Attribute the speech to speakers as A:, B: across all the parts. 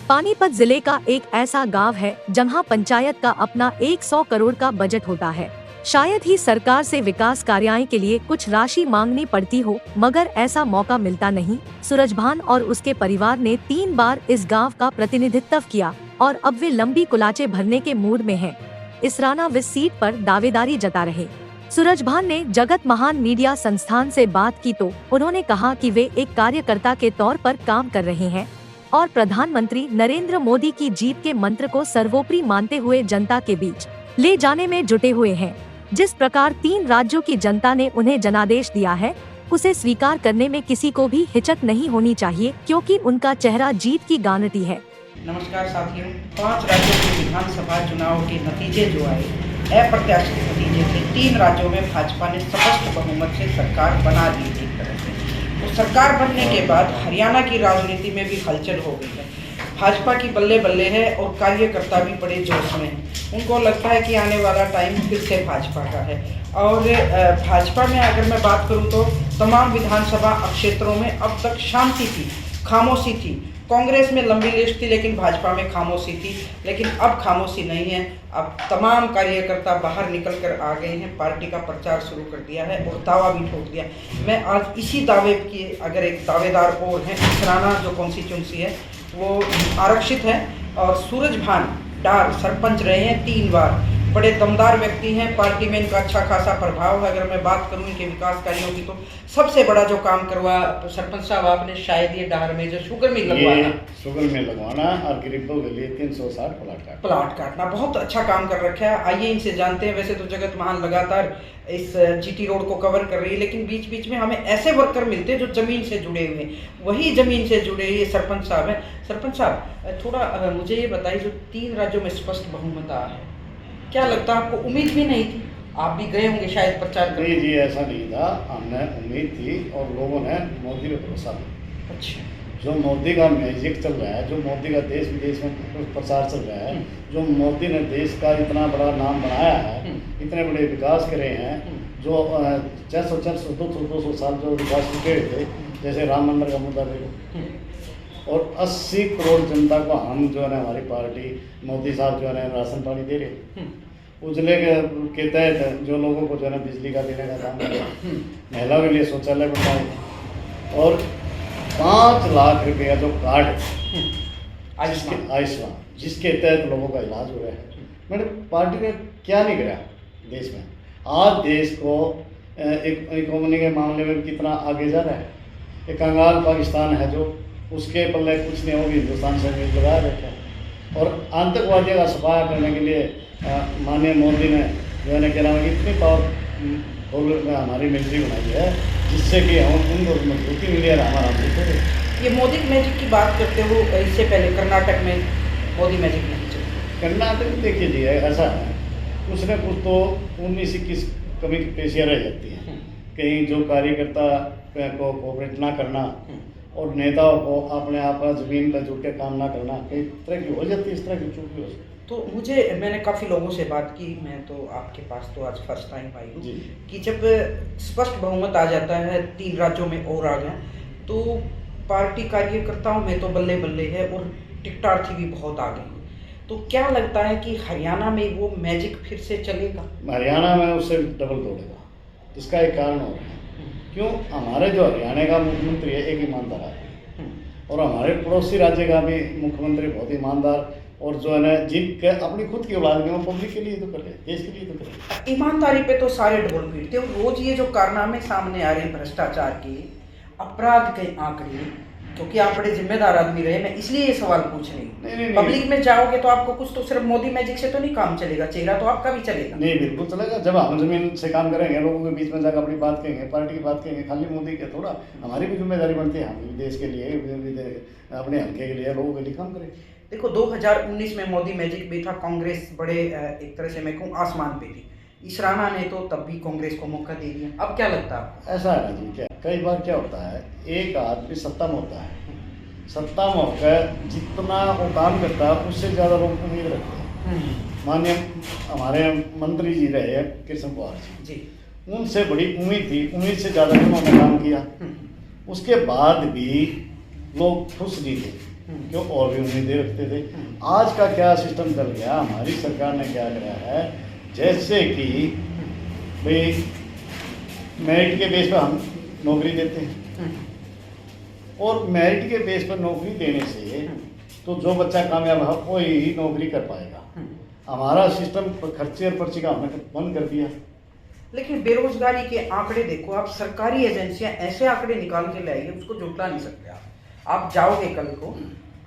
A: पानीपत जिले का एक ऐसा गांव है जहां पंचायत का अपना 100 करोड़ का बजट होता है। शायद ही सरकार से विकास कार्यों के लिए कुछ राशि मांगनी पड़ती हो, मगर ऐसा मौका मिलता नहीं। सूरजभान और उसके परिवार ने 3 बार इस गांव का प्रतिनिधित्व किया और अब वे लंबी कुलाचे भरने के मूड में हैं। इसराना विस सीट पर दावेदारी जता रहे। सूरजभान ने जगत महान मीडिया संस्थान से बात की तो उन्होंने कहा कि वे एक कार्यकर्ता के तौर पर काम कर रहे हैं और प्रधानमंत्री नरेंद्र मोदी की जीत के मंत्र को सर्वोपरि मानते हुए जनता के बीच ले जाने में जुटे हुए हैं। जिस प्रकार 3 राज्यों की जनता ने उन्हें जनादेश दिया है, उसे स्वीकार करने में किसी को भी हिचक नहीं होनी चाहिए, क्योंकि उनका चेहरा जीत की गारंटी है।
B: नमस्कार साथियों, 5 राज्यों के विधानसभा चुनाव के नतीजे जो आए, अप्रत्याशित नतीजे थे। 3 राज्यों में भाजपा ने स्पष्ट बहुमत से सरकार बना दी थी। तो सरकार बनने के बाद हरियाणा की राजनीति में भी हलचल हो गई है। भाजपा की बल्ले बल्ले है और कार्यकर्ता भी बड़े जोश में हैं। उनको लगता है कि आने वाला टाइम फिर से भाजपा का है। और भाजपा में अगर मैं बात करूं तो तमाम विधानसभा क्षेत्रों में अब तक शांति थी, खामोशी थी। कांग्रेस में लंबी लिस्ट थी, लेकिन भाजपा में खामोशी थी। लेकिन अब खामोशी नहीं है। अब तमाम कार्यकर्ता बाहर निकल कर आ गए हैं, पार्टी का प्रचार शुरू कर दिया है और दावा भी ठोक दिया। मैं आज इसी दावे की अगर एक दावेदार और हैं, इसराना जो कॉन्स्टिट्यूंसी है वो आरक्षित है और सूरजभान डार सरपंच रहे हैं 3 बार। बड़े दमदार व्यक्ति हैं, पार्टी में इनका अच्छा खासा प्रभाव है। अगर मैं बात करूं इनके विकास कार्यों की तो सबसे बड़ा जो काम करवा सरपंच साहब आपने शायद ये डार में जो शुगर मिल लगवाना और गरीबों के लिए 360 प्लाट काटना बहुत अच्छा काम कर रखा है। आइए इनसे जानते हैं। वैसे तो जगत महान लगातार इस जीटी रोड को कवर कर रही है, लेकिन बीच बीच में हमें ऐसे वर्कर मिलते हैं जो जमीन से जुड़े हुए हैं। वही जमीन से जुड़े हुए सरपंच साहब हैं। सरपंच साहब थोड़ा मुझे ये बताइए, जो 3 राज्यों में स्पष्ट बहुमत आया है, क्या लगता है आपको? उम्मीद भी नहीं थी? आप भी गए होंगे शायद प्रचार करने।
C: जी ऐसा नहीं था, हमने उम्मीद थी और लोगों ने मोदी पे भरोसा किया।
B: अच्छा,
C: जो मोदी का मैजिक चल रहा है, जो मोदी का देश विदेश में प्रचार चल रहा है, जो मोदी ने देश का इतना बड़ा नाम बनाया है, इतने बड़े विकास करे हैं, जो 400 200 साल जो विकास चुके थे, जैसे राम मंदिर का मुद्दा देखो, और 80 करोड़ जनता को हम जो है ना, हमारी पार्टी मोदी साहब जो है ना राशन पानी दे रहे, उजले के तहत जो लोगों को जो है ना बिजली का देने का काम किया, महिलाओं के लिए शौचालय बनवाए और 5 लाख रुपया जो कार्ड आयुष्मान जिसके तहत लोगों का इलाज हो रहा है। मैंने पार्टी ने क्या नहीं करा देश में। आज देश को इकोनॉमी के मामले में कितना आगे जा रहा है। एक कंगाल पाकिस्तान है जो उसके पल्ले कुछ नहीं होगी, हिंदुस्तान से मिल लगाया बैठा है। और आतंकवादियों का सफाया करने के लिए माननीय मोदी ने जो है ना क्या नाम इतनी पावरफुल हमारी मिलिट्री बनाई है, जिससे कि हम उनको मजबूती मिली है हमारा मिलिट्री।
B: ये मोदी मैजिक की बात करते हो, इससे पहले कर्नाटक में मोदी मैजिक नहीं चला।
C: कर्नाटक देखिए जी ऐसा है, कुछ न कुछ तो 19-21 कमी पेशियाँ रह जाती हैं। कहीं जो कार्यकर्ता को कोऑपरेट ना करना और नेताओं को अपने आप जमीन पर जुट के काम ना करना, कई तरह की हो जाती है, इस तरह की चूक भी हो सकती है।
B: तो मैंने काफ़ी लोगों से बात की, मैं तो आपके पास तो आज फर्स्ट टाइम आई हूँ कि जब स्पष्ट बहुमत आ जाता है, 3 राज्यों में और आ गए, तो पार्टी कार्यकर्ताओं में तो बल्ले बल्ले है और टिकटार्थी भी बहुत आ गए। तो क्या लगता है कि हरियाणा में वो मैजिक फिर से चलेगा?
C: हरियाणा में उससे डबल तोड़ेगा। इसका एक कारण और है, क्यों? हमारे जो हरियाणा का मुख्यमंत्री है एक ईमानदार आदमी, और हमारे पड़ोसी राज्य का भी मुख्यमंत्री बहुत ईमानदार, और जो है ना जिनके अपनी खुद की औलाद में वो पब्लिक के लिए तो कर रहे, देश के लिए तो कर रहे।
B: ईमानदारी पे तो सारे ढोल पीटते हैं। रोज ये जो कारनामे सामने आ रहे हैं भ्रष्टाचार के, अपराध के आंकड़े, क्योंकि आप बड़े जिम्मेदार आदमी रहे, मैं इसलिए ये सवाल पूछ रही हूँ। पब्लिक में जाओगे तो आपको कुछ तो सिर्फ मोदी मैजिक से तो नहीं काम चलेगा, चेहरा तो आपका भी चलेगा।
C: नहीं, बिल्कुल चलेगा। जब हम जमीन से काम करेंगे, लोगों के बीच में जाकर अपनी बात कहेंगे, पार्टी की बात कहेंगे, खाली मोदी के थोड़ा, हमारी भी जिम्मेदारी बनती है। हम भी देश के लिए, अपने हल्के के लिए, लोगों के लिए काम करें।
B: देखो 2019 में मोदी मैजिक भी था, कांग्रेस बड़े एक तरह से मैं कहूँ आसमान पे थी। इसराना ने तो तब भी कांग्रेस को मौका दे दिया। अब क्या लगता है आपको?
C: ऐसा है ना जी, क्या कई बार क्या होता है, एक आदमी सत्ता में होता है, सत्ता में होकर जितना वो काम करता है उससे ज़्यादा लोग उम्मीद रखते हैं। माननीय हमारे मंत्री जी रहे हैं कृष्ण कुमार जी, उनसे बड़ी उम्मीद थी, उम्मीद से ज़्यादा उन्होंने काम किया। उसके बाद भी लोग खुश नहीं थे, क्यों और भी उम्मीदें रखते थे। आज का क्या सिस्टम चल गया, हमारी सरकार ने क्या कराया है, जैसे कि भाई मेरिट के बेस पर हम नौकरी देते हैं, और मेरिट के बेस पर नौकरी देने से तो जो बच्चा कामयाब है वही नौकरी कर पाएगा। हमारा सिस्टम खर्चे और पर्ची का हमने बंद कर दिया।
B: लेकिन बेरोजगारी के आंकड़े देखो आप, सरकारी एजेंसियां ऐसे आंकड़े निकाल के लाएंगे, उसको जुटला नहीं सकते आप जाओगे कल को,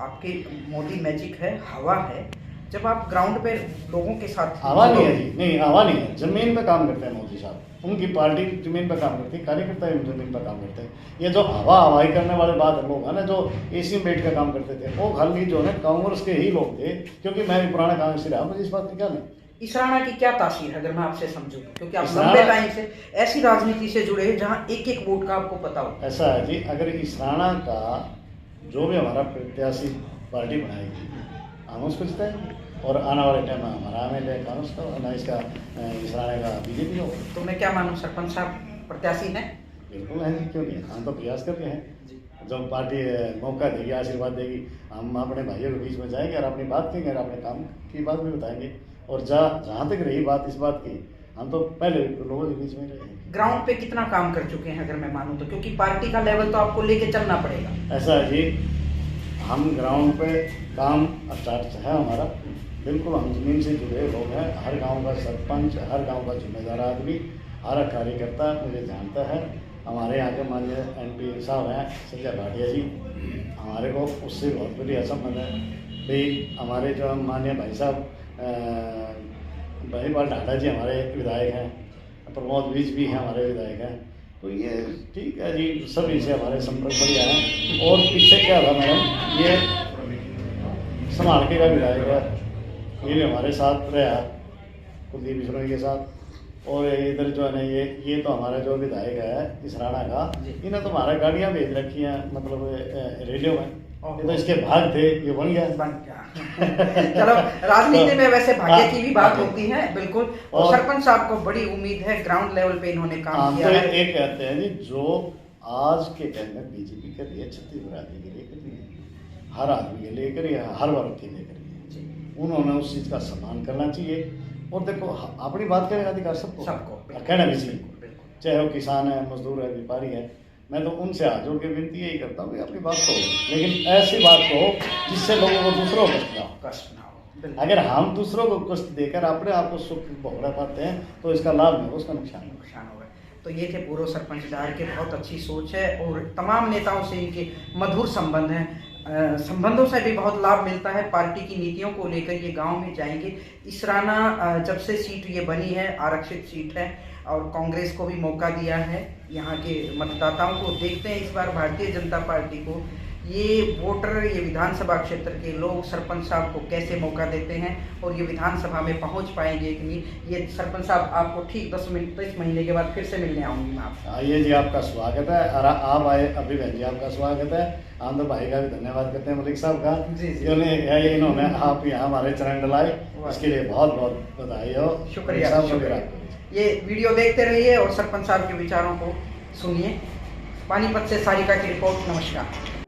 B: आपकी मोदी मैजिक है, हवा है, जब आप ग्राउंड पे लोगों के साथ
C: हवा नहीं है जी, नहीं हवा नहीं है, जमीन पे काम करते हैं मोदी साहब, उनकी पार्टी जमीन पर काम करती है, कार्यकर्ता जमीन पर काम करते हैं। ये जो हवाई करने वाले बात लोग हैं ना, जो एसी में बैठ कर काम करते थे, वो खाली जो है कांग्रेस के ही लोग थे, क्योंकि मैं भी पुराना कांग्रेस रहा, मुझे इस बात की क्या नहीं।
B: इसराना की क्या तासीर है अगर मैं आपसे समझूं, क्योंकि आप लंबे टाइम से ऐसी राजनीति से जुड़े हैं जहां एक एक वोट का आपको पता हो।
C: ऐसा है जी, अगर इसराना का जो भी हमारा प्रत्याशी पार्टी बनाएगी हम उसको जिताएंगे, और आने वाले टाइम में हमारा एमएलए कांग्रेस का ना इसका इसराने का बीजेपी होगा।
B: तो मैं क्या मानूं, सरपंच साहब प्रत्याशी हैं?
C: बिल्कुल है जी, क्यों नहीं, हम तो प्रयास कर रहे हैं। जब पार्टी मौका देगी, आशीर्वाद देगी, हम अपने भाइयों के बीच में जाएंगे और अपनी बात कहेंगे और अपने काम की बात भी बताएंगे। और जहाँ तक रही बात इस बात की, हम तो पहले लोगों के बीच में रहेंगे।
B: ग्राउंड पे कितना काम कर चुके हैं अगर मैं मानूं तो, क्योंकि पार्टी का लेवल तो आपको लेके चलना पड़ेगा।
C: ऐसा है जी, हम ग्राउंड पे काम स्टार्ट है हमारा, बिल्कुल हम जमीन से जुड़े लोग हैं। हर गांव का सरपंच, हर गांव का जिम्मेदार आदमी, हर कार्यकर्ता मुझे जानता है। हमारे यहाँ के माननीय MP साहब हैं संजय भाटिया जी, हमारे को उससे बहुत बड़ी संबंध है भाई। हमारे जो माननीय भाई साहब भाई बाल ढाडा जी हमारे विधायक हैं, प्रमोद बीज भी हैं हमारे विधायक हैं। तो ये ठीक है जी, सभी से हमारे संपर्क बढ़िया है। और पीछे क्या था मैडम, ये समालके का विधायक है, ये भी हमारे साथ रहा कुलदीप बिश्नोई के साथ। और इधर जो है ना, ये तो हमारा जो विधायक है इसराना का, इन्हें तो हमारा गाड़ियाँ भेज रखी हैं, मतलब रेडियो में। ये तो इसके भाग थे, ये बन गया।
B: चलो, राजनीति में वैसे भाग्य की भी बात होती है, बिल्कुल। और सरपंच साहब को बड़ी उम्मीद है, ग्राउंड लेवल पे इन्होंने काम किया है।
C: एक कहते हैं जी, जो आज के टाइम में बीजेपी कर रही है, छत्तीसगढ़ आदमी के लिए कर रही है, हर आदमी के लिए कर रही है, हर वर्ग के लिए कर रही है। उन्होंने उस चीज़ का सम्मान करना चाहिए। और देखो, अपनी बात करने का अधिकार सबको कहना भी चाहिए, चाहे वो किसान है, मजदूर है, व्यापारी है। मैं तो उनसे हाथ जोड़ के विनती यही करता हूँ कि अपनी बात कहो, लेकिन ऐसी बात कहो जिससे लोगों को दूसरों को कष्ट ना हो। अगर हम दूसरों को कष्ट देकर अपने आप को सुख भोगना पाते हैं तो इसका लाभ नहीं, उसका नुकसान
B: होगा। तो ये थे पूर्व सरपंच डार के, बहुत अच्छी सोच है और तमाम नेताओं से इनके मधुर संबंध हैं। संबंधों से भी बहुत लाभ मिलता है। पार्टी की नीतियों को लेकर ये गांव में जाएंगे। इसराना जब से सीट ये बनी है, आरक्षित सीट है और कांग्रेस को भी मौका दिया है यहाँ के मतदाताओं को। देखते हैं इस बार भारतीय जनता पार्टी को ये वोटर, ये विधानसभा क्षेत्र के लोग सरपंच साहब को कैसे मौका देते हैं और ये विधानसभा में पहुंच पाएंगे कि नहीं। ये सरपंच साहब आपको ठीक 10 महीने के बाद फिर से मिलने आऊँगी मैं आपसे।
C: आइए जी, आपका स्वागत है। और आप आए अभी बहन जी, आपका स्वागत है। हम तो भाई का भी धन्यवाद करते हैं, मलिक साहब का, इन्होंने आप यहाँ हमारे चरण डलाए, इसके लिए बहुत बहुत बधाई हो।
B: शुक्रिया। ये वीडियो देखते रहिए और सरपंच साहब के विचारों को सुनिए। पानीपत से सारिका की रिपोर्ट। नमस्कार।